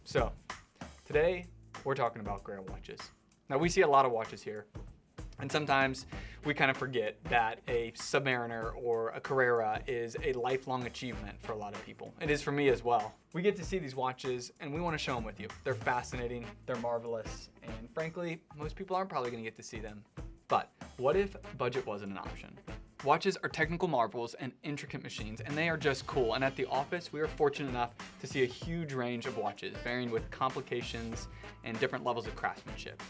So today we're talking about Grail watches. Now we see a lot of watches here, and sometimes we kind of forget that a Submariner or a Carrera is a lifelong achievement for a lot of people. It is for me as well. We get to see these watches and we want to show them with you. They're fascinating, they're marvelous, and frankly, most people aren't probably going to get to see them. But what if budget wasn't an option? Watches are technical marvels and intricate machines, and they are just cool. And at the office, we are fortunate enough to see a huge range of watches, varying with complications and different levels of craftsmanship.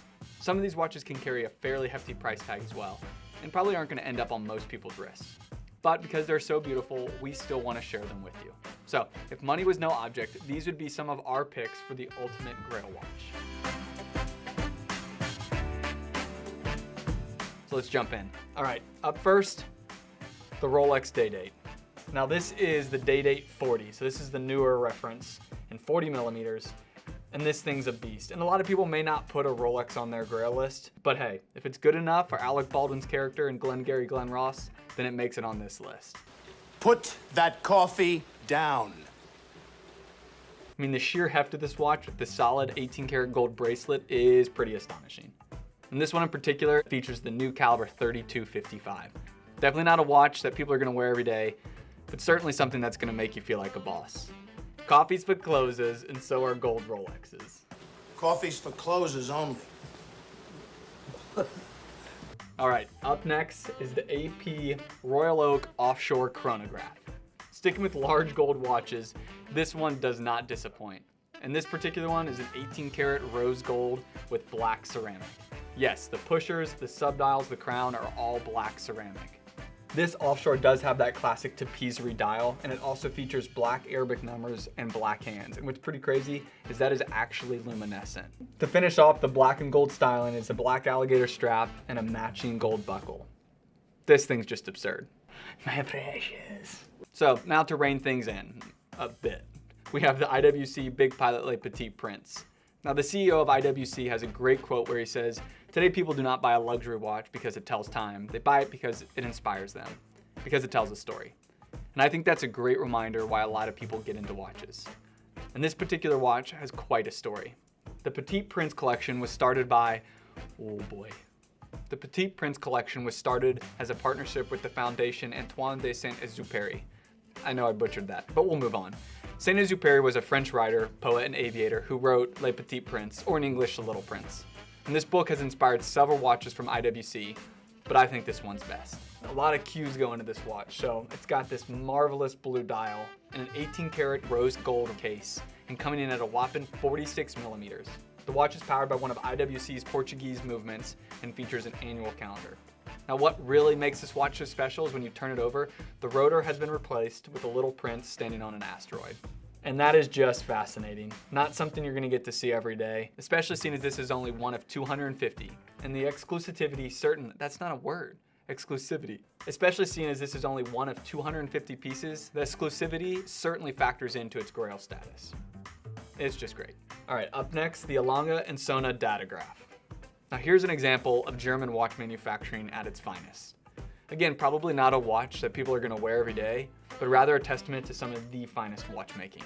Some of these watches can carry a fairly hefty price tag as well, and probably aren't going to end up on most people's wrists. But because they're so beautiful, we still want to share them with you. So if money was no object, these would be some of our picks for the ultimate Grail watch. So let's jump in. All right, up first, the Rolex Day-Date. Now this is the Day-Date 40, so this is the newer reference in 40 millimeters, and this thing's a beast. And a lot of people may not put a Rolex on their Grail list, but hey, if it's good enough for Alec Baldwin's character in Glengarry Glen Ross, then it makes it on this list. Put that coffee down. I mean, the sheer heft of this watch with the solid 18 karat gold bracelet is pretty astonishing. And this one in particular features the new caliber 3255. Definitely not a watch that people are gonna wear every day, but certainly something that's gonna make you feel like a boss. Coffee's for closes, and so are gold Rolexes. Coffee's for closers only. All right, up next is the AP Royal Oak Offshore chronograph. Sticking with large gold watches, this one does not disappoint. And this particular one is an 18 karat rose gold with black ceramic. Yes, the pushers, the subdials, the crown are all black ceramic. This Offshore does have that classic tapisserie dial, and it also features black Arabic numbers and black hands. And what's pretty crazy is that is actually luminescent. To finish off the black and gold styling is a black alligator strap and a matching gold buckle. This thing's just absurd. My precious. So now to rein things in a bit. We have the IWC Big Pilot Le Petit Prince. Now the CEO of IWC has a great quote where he says, "Today people do not buy a luxury watch because it tells time. They buy it because it inspires them, because it tells a story." And I think that's a great reminder why a lot of people get into watches. And this particular watch has quite a story. The Petit Prince collection was started by, oh boy. The Petit Prince collection was started as a partnership with the foundation Antoine de Saint-Exupéry. I know I butchered that, but we'll move on. Saint-Exupéry was a French writer, poet, and aviator who wrote Le Petit Prince, or in English, The Little Prince. And this book has inspired several watches from IWC, but I think this one's best. A lot of cues go into this watch, so it's got this marvelous blue dial and an 18 karat rose gold case, and coming in at a whopping 46 millimeters. The watch is powered by one of IWC's Portuguese movements and features an annual calendar. Now what really makes this watch so special is when you turn it over, the rotor has been replaced with a little prince standing on an asteroid. And that is just fascinating. Not something you're gonna get to see every day, especially seeing as this is only one of 250. And the exclusivity certain, that's not a word, exclusivity. Especially seeing as this is only one of 250 pieces, the exclusivity certainly factors into its Grail status. It's just great. All right, up next, the Lange and Sohne Datograph. Now here's an example of German watch manufacturing at its finest. Again, probably not a watch that people are gonna wear every day, but rather a testament to some of the finest watchmaking.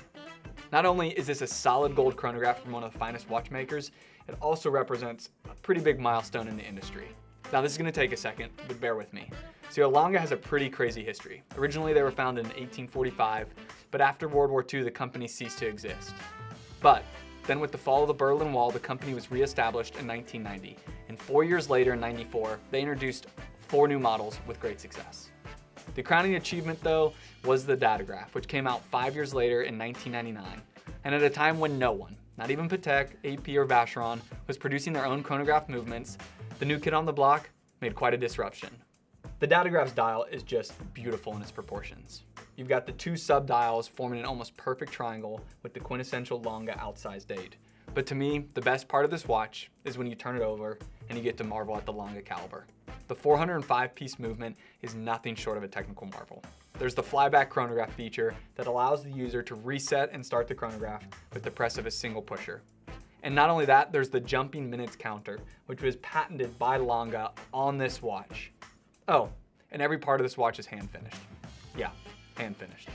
Not only is this a solid gold chronograph from one of the finest watchmakers, it also represents a pretty big milestone in the industry. Now this is gonna take a second, but bear with me. So Lange has a pretty crazy history. Originally they were founded in 1845, but after World War II, the company ceased to exist. But then with the fall of the Berlin Wall, the company was reestablished in 1990. And 4 years later, in 94, they introduced 4 new models with great success. The crowning achievement though was the Datograph, which came out 5 years later in 1999. And at a time when no one, not even Patek, AP, or Vacheron, was producing their own chronograph movements, the new kid on the block made quite a disruption. The Datograph's dial is just beautiful in its proportions. You've got the 2 sub-dials forming an almost perfect triangle with the quintessential Lange outsized date. But to me, the best part of this watch is when you turn it over and you get to marvel at the Lange caliber. The 405-piece movement is nothing short of a technical marvel. There's the flyback chronograph feature that allows the user to reset and start the chronograph with the press of a single pusher. And not only that, there's the jumping minutes counter, which was patented by Lange on this watch. Oh, and every part of this watch is hand finished. Yeah, hand finished.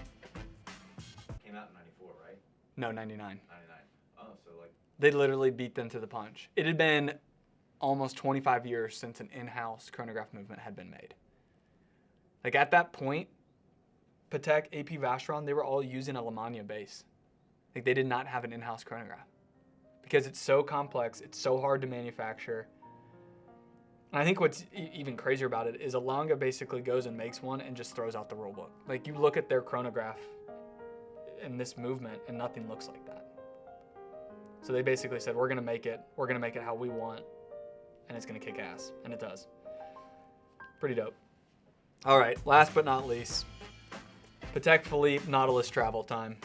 Came out in 94, right? No, 99. 99. Oh, so They literally beat them to the punch. It had been almost 25 years since an in-house chronograph movement had been made. Like at that point, Patek, AP Vacheron, they were all using a Lemania base. Like they did not have an in-house chronograph because it's so complex, it's so hard to manufacture. And I think what's even crazier about it is Lange basically goes and makes one and just throws out the rule book. Like you look at their chronograph in this movement and nothing looks like that. So they basically said, we're gonna make it how we want, and it's gonna kick ass, and it does. Pretty dope. All right, last but not least, Patek Philippe Nautilus travel time.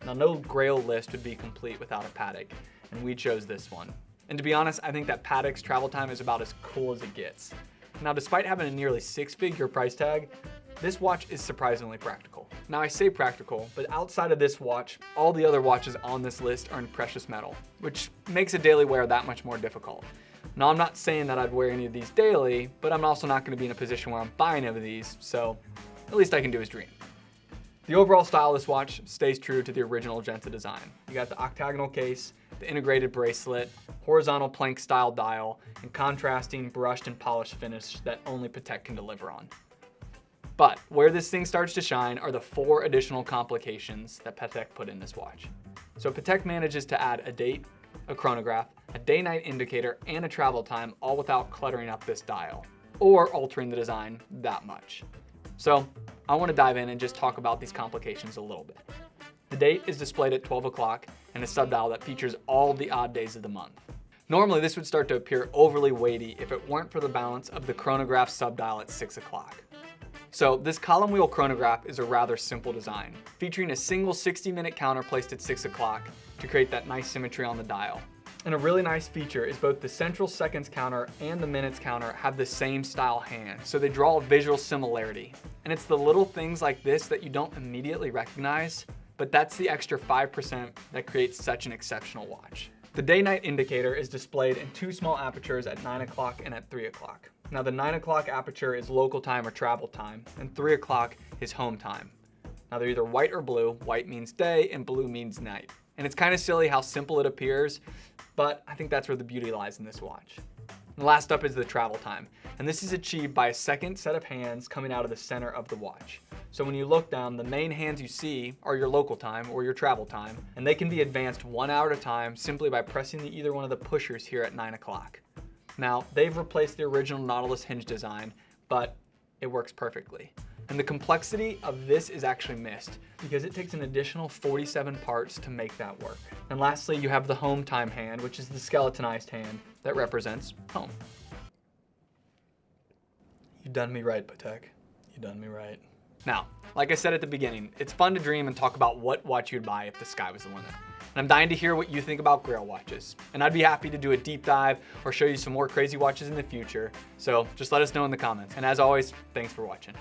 Now, no Grail list would be complete without a Patek, and we chose this one. And to be honest, I think that Patek's travel time is about as cool as it gets. Now, despite having a nearly 6-figure price tag, this watch is surprisingly practical. Now, I say practical, but outside of this watch, all the other watches on this list are in precious metal, which makes a daily wear that much more difficult. Now, I'm not saying that I'd wear any of these daily, but I'm also not gonna be in a position where I'm buying any of these, so at least I can do is dream. The overall style of this watch stays true to the original Genta design. You got the octagonal case, the integrated bracelet, horizontal plank style dial, and contrasting brushed and polished finish that only Patek can deliver on. But where this thing starts to shine are the 4 additional complications that Patek put in this watch. So Patek manages to add a date, a chronograph, a day-night indicator, and a travel time, all without cluttering up this dial or altering the design that much. So I want to dive in and just talk about these complications a little bit. The date is displayed at 12 o'clock and a subdial that features all the odd days of the month. Normally this would start to appear overly weighty if it weren't for the balance of the chronograph subdial at 6 o'clock. So this column wheel chronograph is a rather simple design, featuring a single 60-minute counter placed at 6 o'clock to create that nice symmetry on the dial. And a really nice feature is both the central seconds counter and the minutes counter have the same style hand, so they draw a visual similarity. And it's the little things like this that you don't immediately recognize, but that's the extra 5% that creates such an exceptional watch. The day-night indicator is displayed in 2 small apertures at 9 o'clock and at 3 o'clock. Now the 9 o'clock aperture is local time or travel time, and 3 o'clock is home time. Now they're either white or blue. White means day and blue means night. And it's kind of silly how simple it appears, but I think that's where the beauty lies in this watch. And last up is the travel time. And this is achieved by a second set of hands coming out of the center of the watch. So when you look down, the main hands you see are your local time or your travel time, and they can be advanced 1 hour at a time simply by pressing either one of the pushers here at 9 o'clock. Now, they've replaced the original Nautilus hinge design, but it works perfectly. And the complexity of this is actually missed because it takes an additional 47 parts to make that work. And lastly, you have the home time hand, which is the skeletonized hand that represents home. You done me right, Patek. You done me right. Now, like I said at the beginning, it's fun to dream and talk about what watch you'd buy if the sky was the limit. And I'm dying to hear what you think about Grail watches. And I'd be happy to do a deep dive or show you some more crazy watches in the future. So just let us know in the comments. And as always, thanks for watching.